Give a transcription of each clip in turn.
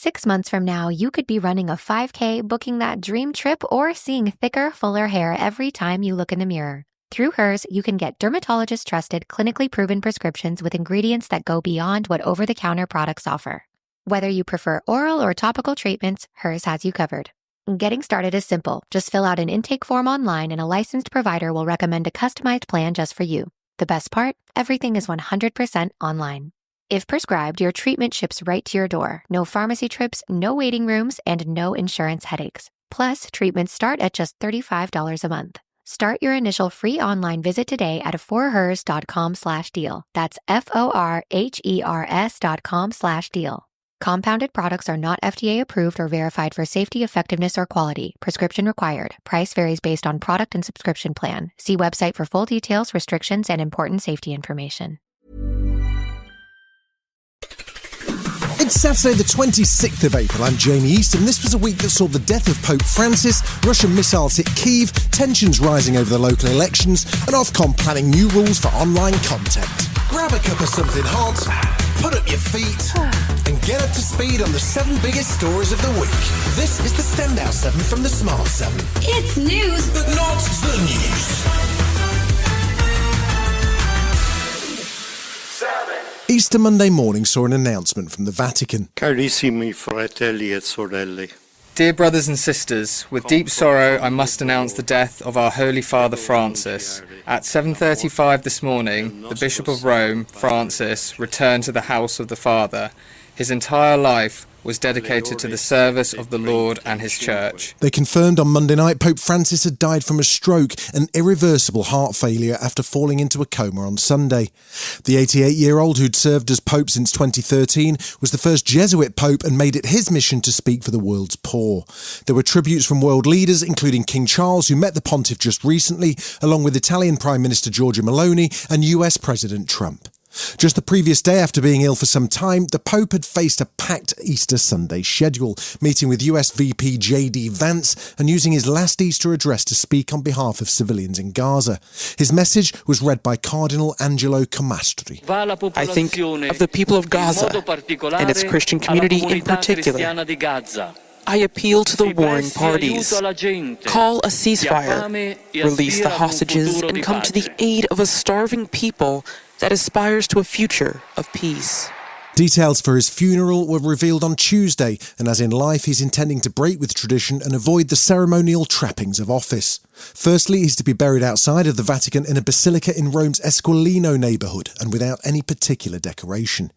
6 months from now, you could be running a 5K, booking that dream trip, or seeing thicker, fuller hair every time you look in the mirror. Through Hers, you can get dermatologist-trusted, clinically proven prescriptions with ingredients that go beyond what over-the-counter products offer. Whether you prefer oral or topical treatments, Hers has you covered. Getting started is simple. Just fill out an intake form online and a licensed provider will recommend a customized plan just for you. The best part? Everything is 100% online. If prescribed, your treatment ships right to your door. No pharmacy trips, no waiting rooms, and no insurance headaches. Plus, treatments start at just $35 a month. Start your initial free online visit today at forhers.com/deal. That's FORHERS.com/deal. Compounded products are not FDA approved or verified for safety, effectiveness, or quality. Prescription required. Price varies based on product and subscription plan. See website for full details, restrictions, and important safety information. It's Saturday the 26th of April. I'm Jamie Easton. This was a week that saw the death of Pope Francis, Russian missiles hit Kyiv, tensions rising over the local elections, and Ofcom planning new rules for online content. Grab a cup of something hot, put up your feet, and get up to speed on the 7 biggest stories of the week. This is the Standout 7 from the Smart 7. It's news, But not the news. Easter Monday morning saw an announcement from the Vatican. Carissimi fratelli e sorelle. Dear brothers and sisters, with deep sorrow I must announce the death of our Holy Father Francis. At 7:35 this morning, the Bishop of Rome, Francis, returned to the house of the Father. His entire life was dedicated to the service of the Lord and his church. They confirmed on Monday night Pope Francis had died from a stroke and irreversible heart failure after falling into a coma on Sunday. The 88-year-old, who'd served as Pope since 2013, was the first Jesuit Pope and made it his mission to speak for the world's poor. There were tributes from world leaders, including King Charles, who met the pontiff just recently, along with Italian Prime Minister Giorgia Meloni and US President Trump. Just the previous day, after being ill for some time, the Pope had faced a packed Easter Sunday schedule, meeting with US VP J.D. Vance and using his last Easter address to speak on behalf of civilians in Gaza. His message was read by Cardinal Angelo Comastri. I think of the people of Gaza and its Christian community in particular. I appeal to the warring parties. Call a ceasefire, release the hostages, and come to the aid of a starving people that aspires to a future of peace. Details for his funeral were revealed on Tuesday, and as in life, he's intending to break with tradition and avoid the ceremonial trappings of office. Firstly, he's to be buried outside of the Vatican in a basilica in Rome's Esquilino neighbourhood and without any particular decoration.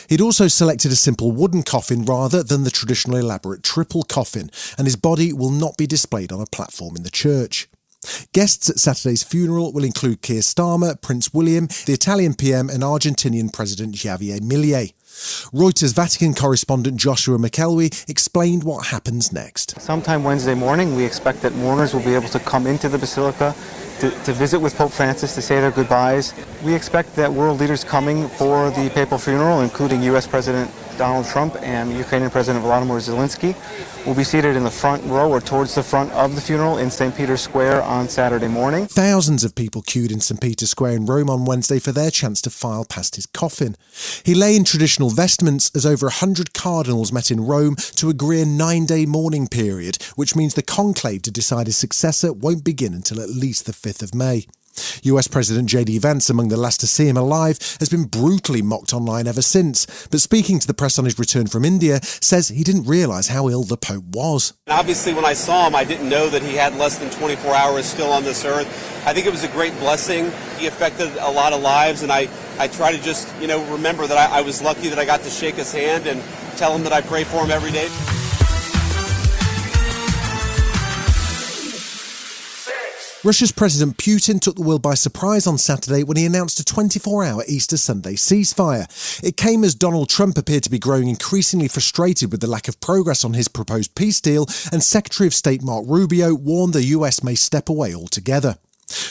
He'd also selected a simple wooden coffin rather than the traditional elaborate triple coffin, and his body will not be displayed on a platform in the church. Guests at Saturday's funeral will include Keir Starmer, Prince William, the Italian PM and Argentinian President Javier Milei. Reuters Vatican correspondent Joshua McElwee explained what happens next. Sometime Wednesday morning, we expect that mourners will be able to come into the Basilica to visit with Pope Francis, to say their goodbyes. We expect that world leaders coming for the papal funeral, including U.S. President Donald Trump and Ukrainian President Volodymyr Zelensky, will be seated in the front row or towards the front of the funeral in St. Peter's Square on Saturday morning. Thousands of people queued in St. Peter's Square in Rome on Wednesday for their chance to file past his coffin. He lay in traditional vestments as over 100 cardinals met in Rome to agree a 9-day mourning period, which means the conclave to decide his successor won't begin until at least the 5th of May. US President J.D. Vance, among the last to see him alive, has been brutally mocked online ever since, but speaking to the press on his return from India, says he didn't realise how ill the Pope was. Obviously, when I saw him, I didn't know that he had less than 24 hours still on this earth. I think it was a great blessing. He affected a lot of lives, and I try to just, remember that I was lucky that I got to shake his hand and tell him that I pray for him every day. Russia's President Putin took the world by surprise on Saturday when he announced a 24-hour Easter Sunday ceasefire. It came as Donald Trump appeared to be growing increasingly frustrated with the lack of progress on his proposed peace deal, and Secretary of State Mark Rubio warned the US may step away altogether.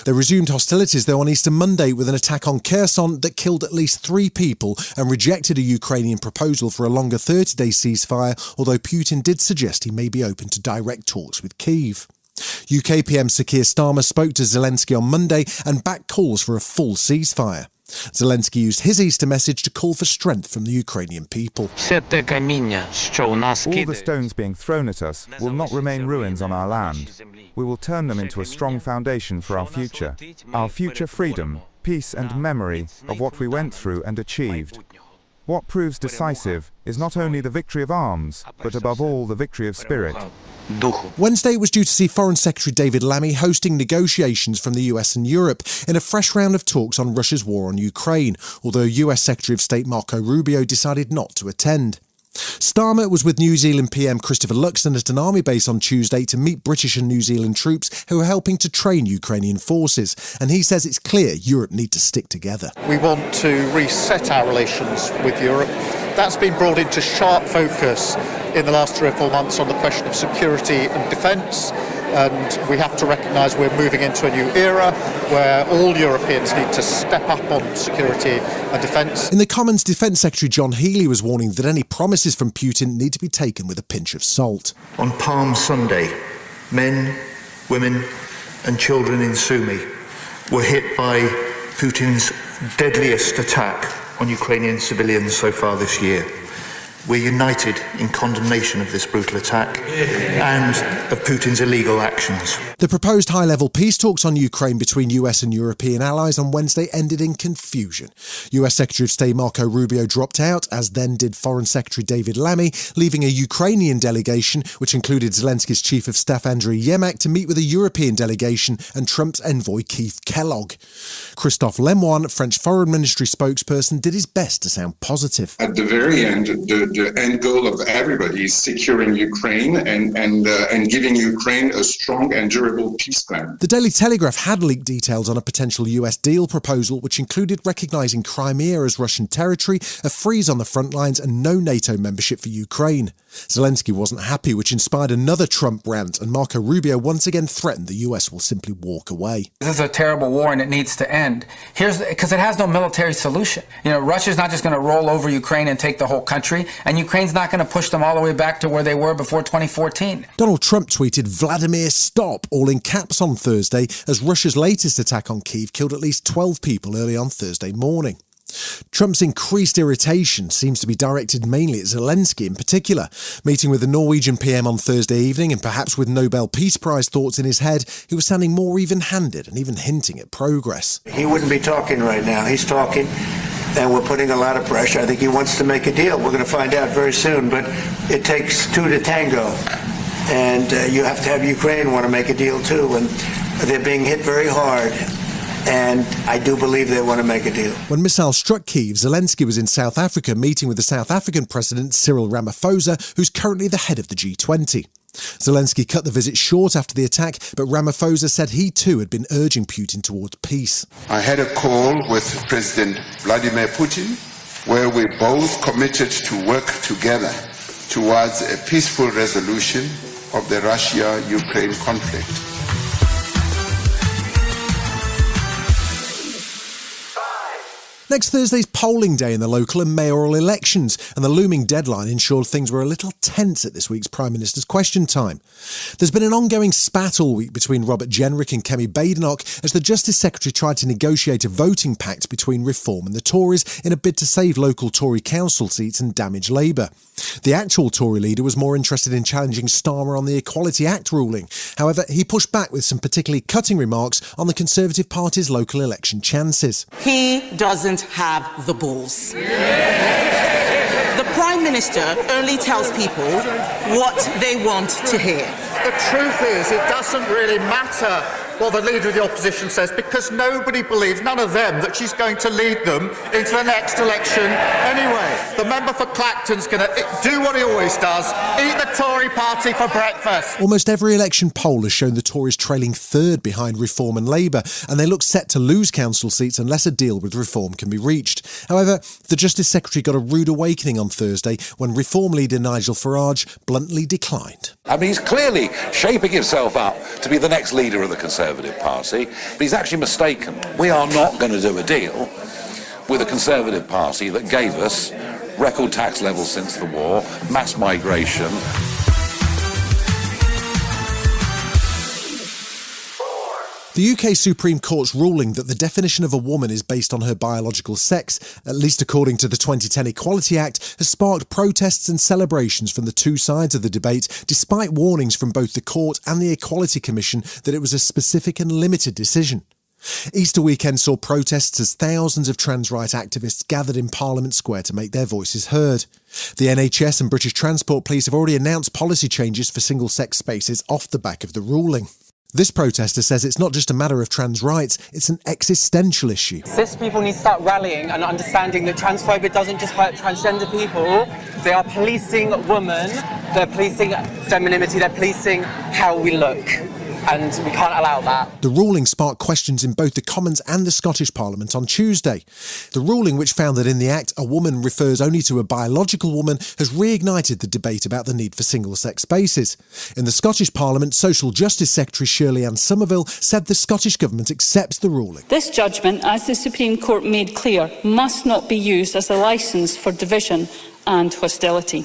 They resumed hostilities, though, on Easter Monday with an attack on Kherson that killed at least 3 people and rejected a Ukrainian proposal for a longer 30-day ceasefire, although Putin did suggest he may be open to direct talks with Kyiv. UK PM Sir Keir Starmer spoke to Zelensky on Monday and backed calls for a full ceasefire. Zelensky used his Easter message to call for strength from the Ukrainian people. All the stones being thrown at us will not remain ruins on our land. We will turn them into a strong foundation for our future freedom, peace and memory of what we went through and achieved. What proves decisive is not only the victory of arms, but above all the victory of spirit. Wednesday was due to see Foreign Secretary David Lammy hosting negotiations from the US and Europe in a fresh round of talks on Russia's war on Ukraine, although US Secretary of State Marco Rubio decided not to attend. Starmer was with New Zealand PM Christopher Luxon at an army base on Tuesday to meet British and New Zealand troops who are helping to train Ukrainian forces, and he says it's clear Europe need to stick together. We want to reset our relations with Europe. That's been brought into sharp focus in the last 3 or 4 months on the question of security and defence, and we have to recognise we're moving into a new era where all Europeans need to step up on security and defence. In the Commons, Defence Secretary John Healey was warning that any promises from Putin need to be taken with a pinch of salt. On Palm Sunday, men, women and children in Sumy were hit by Putin's deadliest attack on Ukrainian civilians so far this year. We're united in condemnation of this brutal attack and of Putin's illegal actions. The proposed high-level peace talks on Ukraine between US and European allies on Wednesday ended in confusion. US Secretary of State Marco Rubio dropped out, as then did Foreign Secretary David Lammy, leaving a Ukrainian delegation, which included Zelensky's Chief of Staff Andriy Yermak, to meet with a European delegation and Trump's envoy Keith Kellogg. Christophe Lemoine, French Foreign Ministry spokesperson, did his best to sound positive. At the very end, the end goal of everybody is securing Ukraine and giving Ukraine a strong and durable peace plan. The Daily Telegraph had leaked details on a potential US deal proposal, which included recognising Crimea as Russian territory, a freeze on the front lines and no NATO membership for Ukraine. Zelensky wasn't happy, which inspired another Trump rant, and Marco Rubio once again threatened the US will simply walk away. This is a terrible war and it needs to end. Because it has no military solution. Russia's not just going to roll over Ukraine and take the whole country, and Ukraine's not going to push them all the way back to where they were before 2014. Donald Trump tweeted "Vladimir, stop," all in caps on Thursday, as Russia's latest attack on Kyiv killed at least 12 people early on Thursday morning. Trump's increased irritation seems to be directed mainly at Zelensky in particular. Meeting with the Norwegian PM on Thursday evening, and perhaps with Nobel Peace Prize thoughts in his head, he was sounding more even-handed and even hinting at progress. He wouldn't be talking right now. He's talking, and we're putting a lot of pressure. I think he wants to make a deal. We're going to find out very soon, but it takes two to tango. And you have to have Ukraine want to make a deal too, and they're being hit very hard. And I do believe they want to make a deal. When missiles struck Kyiv, Zelensky was in South Africa meeting with the South African President Cyril Ramaphosa, who's currently the head of the G20. Zelensky cut the visit short after the attack, but Ramaphosa said he too had been urging Putin towards peace. I had a call with President Vladimir Putin where we both committed to work together towards a peaceful resolution of the Russia-Ukraine conflict. Next Thursday's polling day in the local and mayoral elections, and the looming deadline ensured things were a little tense at this week's Prime Minister's Question Time. There's been an ongoing spat all week between Robert Jenrick and Kemi Badenoch as the Justice Secretary tried to negotiate a voting pact between Reform and the Tories in a bid to save local Tory council seats and damage Labour. The actual Tory leader was more interested in challenging Starmer on the Equality Act ruling. However, he pushed back with some particularly cutting remarks on the Conservative Party's local election chances. He doesn't have the balls. The Prime Minister only tells people what they want to hear. The truth is, it doesn't really matter what the Leader of the Opposition says, because nobody believes, none of them, that she's going to lead them into the next election anyway. The member for Clacton's going to do what he always does, eat the Tory party for breakfast. Almost every election poll has shown the Tories trailing third behind Reform and Labour, and they look set to lose council seats unless a deal with Reform can be reached. However, the Justice Secretary got a rude awakening on Thursday when Reform leader Nigel Farage bluntly declined. I mean, he's clearly shaping himself up to be the next leader of the Conservative Party, but he's actually mistaken. We are not going to do a deal with a Conservative Party that gave us record tax levels since the war, mass migration. The UK Supreme Court's ruling that the definition of a woman is based on her biological sex, at least according to the 2010 Equality Act, has sparked protests and celebrations from the two sides of the debate, despite warnings from both the court and the Equality Commission that it was a specific and limited decision. Easter weekend saw protests as thousands of trans rights activists gathered in Parliament Square to make their voices heard. The NHS and British Transport Police have already announced policy changes for single-sex spaces off the back of the ruling. This protester says it's not just a matter of trans rights, it's an existential issue. Cis people need to start rallying and understanding that transphobia doesn't just hurt transgender people. They are policing women, they're policing femininity, they're policing how we look. And we can't allow that. The ruling sparked questions in both the Commons and the Scottish Parliament on Tuesday. The ruling, which found that in the Act a woman refers only to a biological woman, has reignited the debate about the need for single-sex spaces. In the Scottish Parliament, Social Justice Secretary Shirley Ann Somerville said the Scottish Government accepts the ruling. This judgment, as the Supreme Court made clear, must not be used as a licence for division and hostility.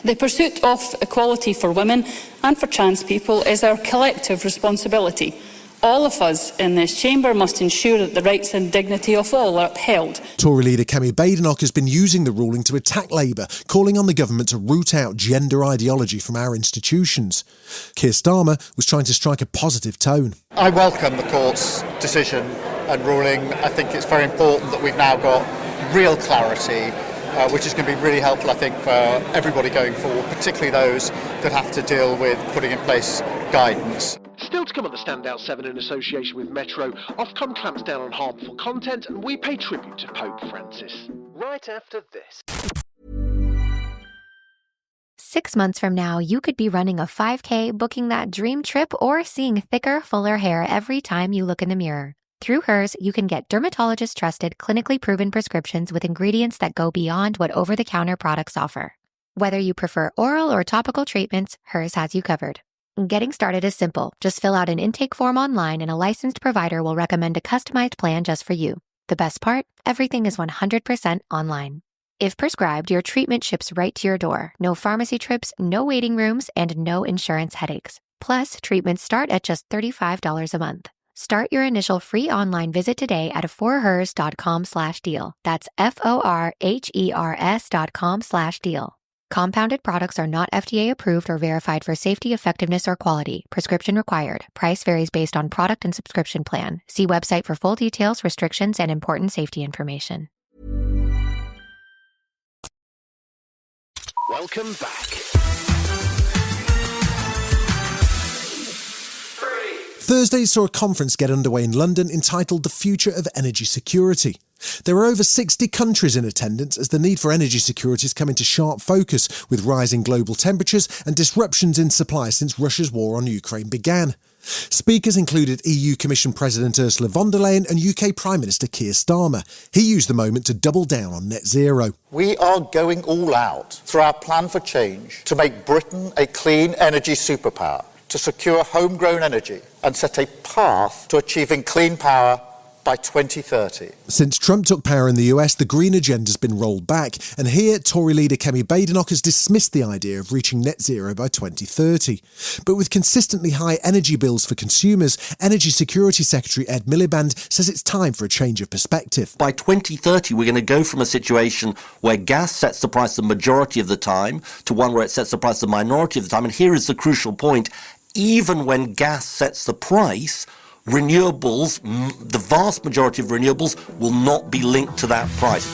The pursuit of equality for women and for trans people is our collective responsibility. All of us in this chamber must ensure that the rights and dignity of all are upheld. Tory leader Kemi Badenoch has been using the ruling to attack Labour, calling on the government to root out gender ideology from our institutions. Keir Starmer was trying to strike a positive tone. I welcome the court's decision and ruling. I think it's very important that we've now got real clarity, which is going to be really helpful, I think, for everybody going forward, particularly those that have to deal with putting in place guidance. Still to come on the Standout 7 in association with Metro, Ofcom clamps down on harmful content and we pay tribute to Pope Francis. Right after this. 6 months from now, you could be running a 5K, booking that dream trip, or seeing thicker, fuller hair every time you look in the mirror. Through Hers, you can get dermatologist-trusted, clinically proven prescriptions with ingredients that go beyond what over-the-counter products offer. Whether you prefer oral or topical treatments, Hers has you covered. Getting started is simple. Just fill out an intake form online and a licensed provider will recommend a customized plan just for you. The best part? Everything is 100% online. If prescribed, your treatment ships right to your door. No pharmacy trips, no waiting rooms, and no insurance headaches. Plus, treatments start at just $35 a month. Start your initial free online visit today at forhers.com/deal. That's FORHERS.com/deal. Compounded products are not FDA approved or verified for safety, effectiveness, or quality. Prescription required. Price varies based on product and subscription plan. See website for full details, restrictions, and important safety information. Welcome back. Thursday saw a conference get underway in London entitled The Future of Energy Security. There were over 60 countries in attendance as the need for energy security has come into sharp focus with rising global temperatures and disruptions in supply since Russia's war on Ukraine began. Speakers included EU Commission President Ursula von der Leyen and UK Prime Minister Keir Starmer. He used the moment to double down on net zero. We are going all out through our plan for change to make Britain a clean energy superpower, to secure homegrown energy and set a path to achieving clean power by 2030. Since Trump took power in the US, the green agenda's been rolled back, and here Tory leader Kemi Badenoch has dismissed the idea of reaching net zero by 2030. But with consistently high energy bills for consumers, Energy Security Secretary Ed Miliband says it's time for a change of perspective. By 2030, we're going to go from a situation where gas sets the price the majority of the time to one where it sets the price the minority of the time. And here is the crucial point. Even when gas sets the price, renewables, the vast majority of renewables, will not be linked to that price.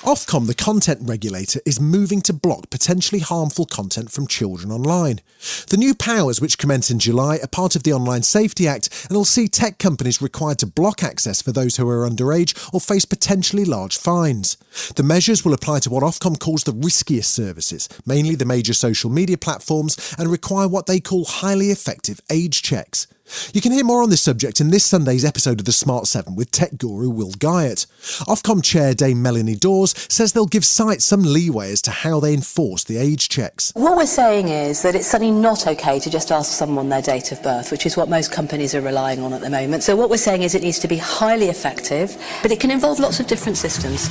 Ofcom, the content regulator, is moving to block potentially harmful content from children online. The new powers, which commence in July, are part of the Online Safety Act and will see tech companies required to block access for those who are underage or face potentially large fines. The measures will apply to what Ofcom calls the riskiest services, mainly the major social media platforms, and require what they call highly effective age checks. You can hear more on this subject in this Sunday's episode of The Smart 7 with tech guru Will Guyatt. Ofcom chair Dame Melanie Dawes says they'll give sites some leeway as to how they enforce the age checks. What we're saying is that it's suddenly not okay to just ask someone their date of birth, which is what most companies are relying on at the moment. So what we're saying is it needs to be highly effective, but it can involve lots of different systems.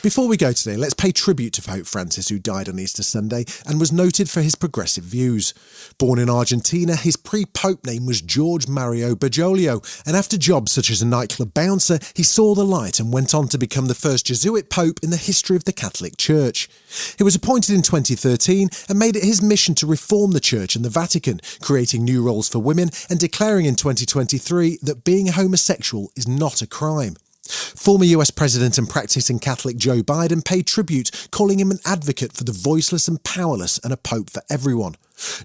Before we go today, let's pay tribute to Pope Francis, who died on Easter Sunday and was noted for his progressive views. Born in Argentina, his pre-pope name was George Mario Bergoglio, and after jobs such as a nightclub bouncer, he saw the light and went on to become the first Jesuit pope in the history of the Catholic Church. He was appointed in 2013 and made it his mission to reform the Church and the Vatican, creating new roles for women and declaring in 2023 that being a homosexual is not a crime. Former US President and practicing Catholic Joe Biden paid tribute, calling him an advocate for the voiceless and powerless and a pope for everyone.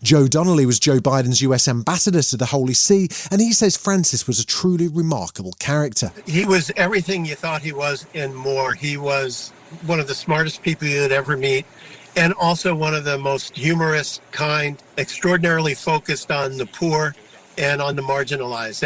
Joe Donnelly was Joe Biden's US ambassador to the Holy See, and he says Francis was a truly remarkable character. He was everything you thought he was and more. He was one of the smartest people you'd ever meet, and also one of the most humorous, kind, extraordinarily focused on the poor and on the marginalized.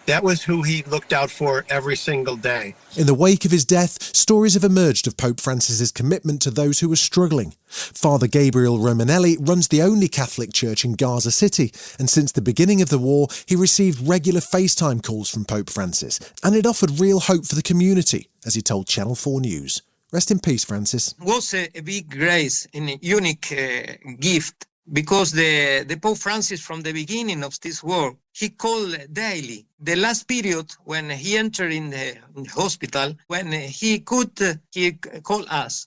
That was who he looked out for every single day. In the wake of his death, stories have emerged of Pope Francis's commitment to those who were struggling. Father Gabriel Romanelli runs the only Catholic church in Gaza City, and since the beginning of the war, he received regular FaceTime calls from Pope Francis, and it offered real hope for the community, as he told Channel 4 News. Rest in peace, Francis. It was a big grace and a unique gift, because the Pope Francis, from the beginning of this war, he called daily. The last period when he entered in the hospital, when he could, he called us.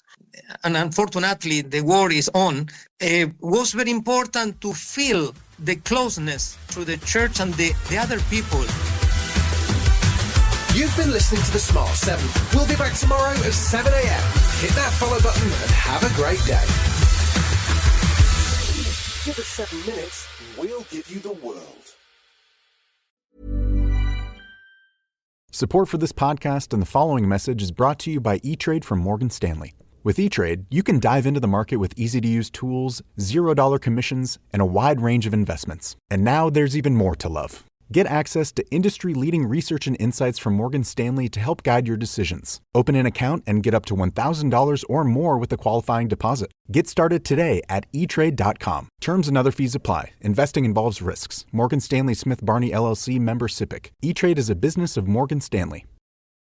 And unfortunately, the war is on. It was very important to feel the closeness to the church and the other people. You've been listening to The Smart 7. We'll be back tomorrow at 7 a.m. Hit that follow button and have a great day. Give us 7 minutes, we'll give you the world. Support for this podcast and the following message is brought to you by E-Trade from Morgan Stanley. With E-Trade, you can dive into the market with easy-to-use tools, $0 commissions, and a wide range of investments. And now there's even more to love. Get access to industry-leading research and insights from Morgan Stanley to help guide your decisions. Open an account and get up to $1,000 or more with a qualifying deposit. Get started today at etrade.com. Terms and other fees apply. Investing involves risks. Morgan Stanley Smith Barney LLC member SIPC. E-Trade is a business of Morgan Stanley.